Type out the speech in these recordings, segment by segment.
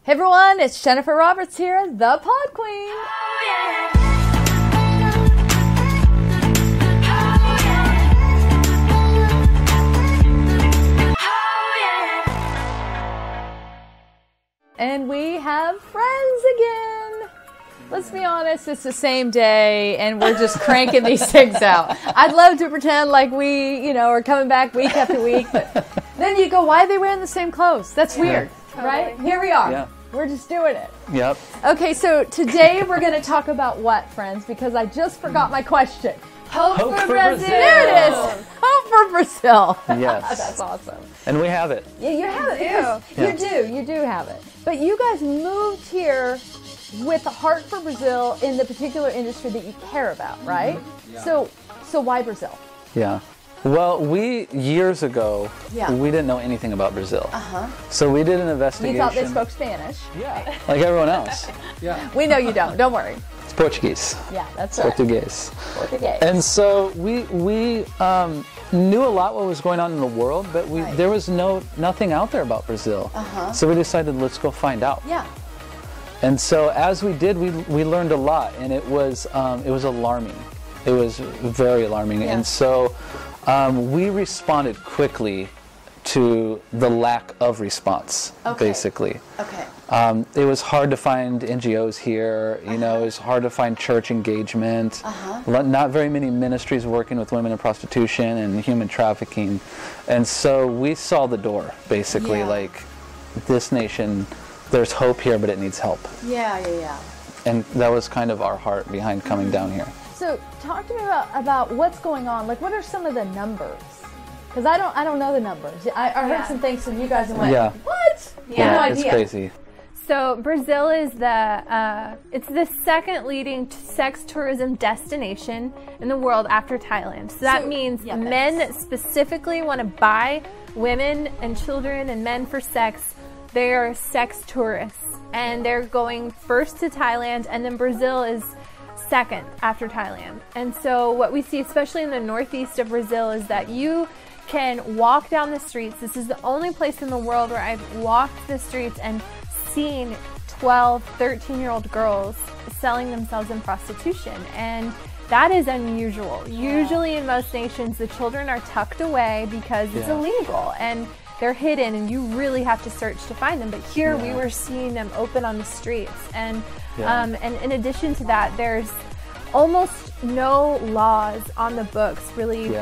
Hey everyone, it's Jennifer Roberts here, the Podqueen. And we have friends again. Let's be honest, it's the same day and we're just cranking these things out. I'd love to pretend like we, are coming back week after week, but then you go, why are they wearing the same clothes? That's weird, right? Here we are. Yeah. We're just doing it. Yep. Okay, so today we're going to talk about what, friends? Because I just forgot my question. Hope for Brazil. There it is. Hope for Brazil. Yes. That's awesome. And we have it. Yeah, you have it. You do have it. But you guys moved here with a heart for Brazil in the particular industry that you care about, right? Mm-hmm. Yeah. So why Brazil? Yeah. Well, years ago, we didn't know anything about Brazil. So we did an investigation. You thought they spoke Spanish. Yeah. Like everyone else. Yeah. We know you don't. Don't worry. It's Portuguese. Yeah, that's right. Portuguese. And so we knew a lot what was going on in the world, but there was nothing out there about Brazil. So we decided, let's go find out. Yeah. And so as we did, we learned a lot, and it was alarming. It was very alarming. Yeah. And so we responded quickly to the lack of response, basically. Okay. It was hard to find NGOs here, it was hard to find church engagement, not very many ministries working with women in prostitution and human trafficking. And so we saw the door, basically, like, this nation, there's hope here, but it needs help. Yeah. And that was kind of our heart behind coming down here. So talk to me about what's going on. Like, what are some of the numbers? Because I don't know the numbers. I heard some things from you guys and went, what? Yeah, no idea. It's crazy. So Brazil is it's the second leading sex tourism destination in the world after Thailand. So that means men that specifically want to buy women and children and men for sex, they are sex tourists. And they're going first to Thailand, and then Brazil is second after Thailand. And so what we see, especially in the northeast of Brazil, is that you can walk down the streets. This is the only place in the world where I've walked the streets and seen 12, 13-year-old girls selling themselves in prostitution. And that is unusual. Usually in most nations, the children are tucked away because it's illegal and they're hidden and you really have to search to find them. But here we were seeing them open on the streets. And in addition to that, there's almost no laws on the books really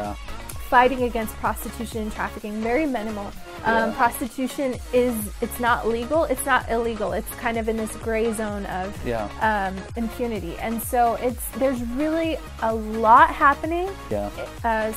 fighting against prostitution and trafficking, very minimal. Prostitution it's not legal, it's not illegal, it's kind of in this gray zone of impunity. And so there's really a lot happening.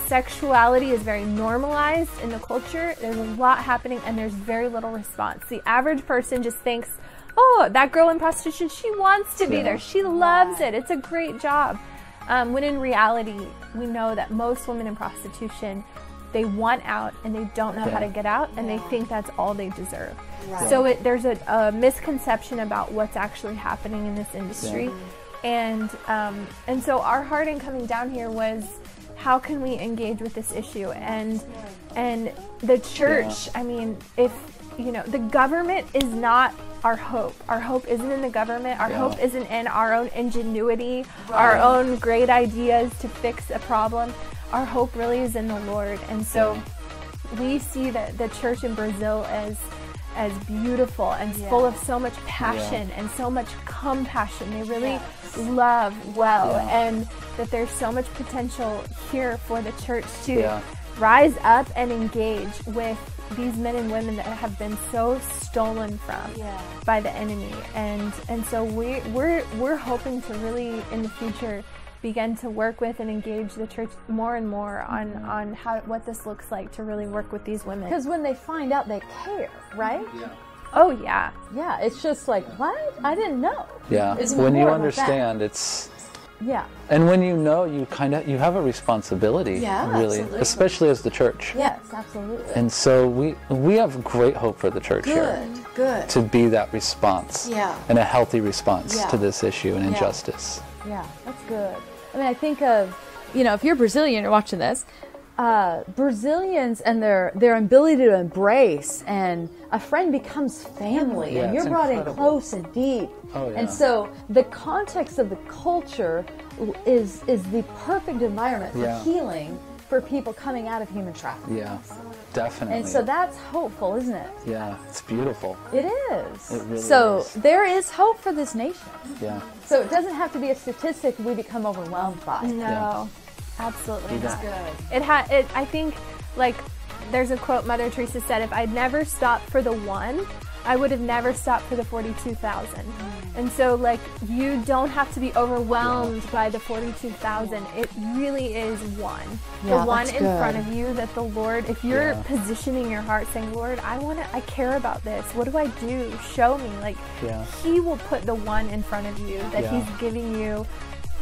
Sexuality is very normalized in the culture, there's a lot happening and there's very little response. The average person just thinks, oh, that girl in prostitution, she wants to be there, she loves it, it's a great job. When in reality, we know that most women in prostitution, they want out and they don't know how to get out, and they think that's all they deserve. So there's a misconception about what's actually happening in this industry. And so our heart in coming down here was, how can we engage with this issue? And the church, I mean, if the government is not our hope. Our hope isn't in the government. Our hope isn't in our own ingenuity, our own great ideas to fix a problem. Our hope really is in the Lord. And so we see that the church in Brazil as beautiful and full of so much passion and so much compassion. They really love well, and that there's so much potential here for the church to rise up and engage with these men and women that have been so stolen from by the enemy. And so we're hoping to really in the future begin to work with and engage the church more and more on what this looks like to really work with these women. Because when they find out, they care, right? Oh yeah. Yeah, it's just like, what? I didn't know. Yeah. When you understand, it's and when you know, you have a responsibility, really, absolutely. Especially as the church. Yes, absolutely. And so we have great hope for the church here. Good. To be that response. And a healthy response to this issue and injustice. Yeah, that's good. I mean, I think of, if you're Brazilian, you're watching this, Brazilians and their ability to embrace, and a friend becomes family, and you're brought in close and deep. Oh, yeah. And so the context of the culture is the perfect environment for healing for people coming out of human trafficking. Yeah, definitely. And so that's hopeful, isn't it? Yeah, it's beautiful. It is. It really so is. there is hope for this nation. Yeah. So it doesn't have to be a statistic we become overwhelmed by. No, absolutely not. Good. I think, like, there's a quote Mother Teresa said, if I'd never stopped for the one, I would have never stopped for the 42,000. And so, like, you don't have to be overwhelmed by the 42,000. It really is one. Yeah, the one that's in good. front of you that the Lord, if you're positioning your heart saying, Lord, I care about this. What do I do? Show me. Like, He will put the one in front of you that He's giving you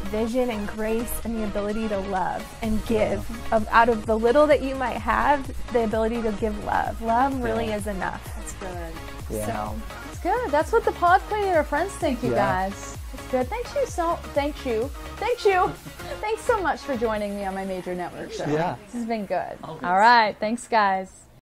vision and grace and the ability to love and give. Out of the little that you might have, the ability to give love. Love really is enough. That's good. Yeah. So It's good. That's what the Podqueen and her friends think, you guys. It's good. Thanks so much for joining me on my major network show. Yeah. This has been good. All right. Thanks, guys.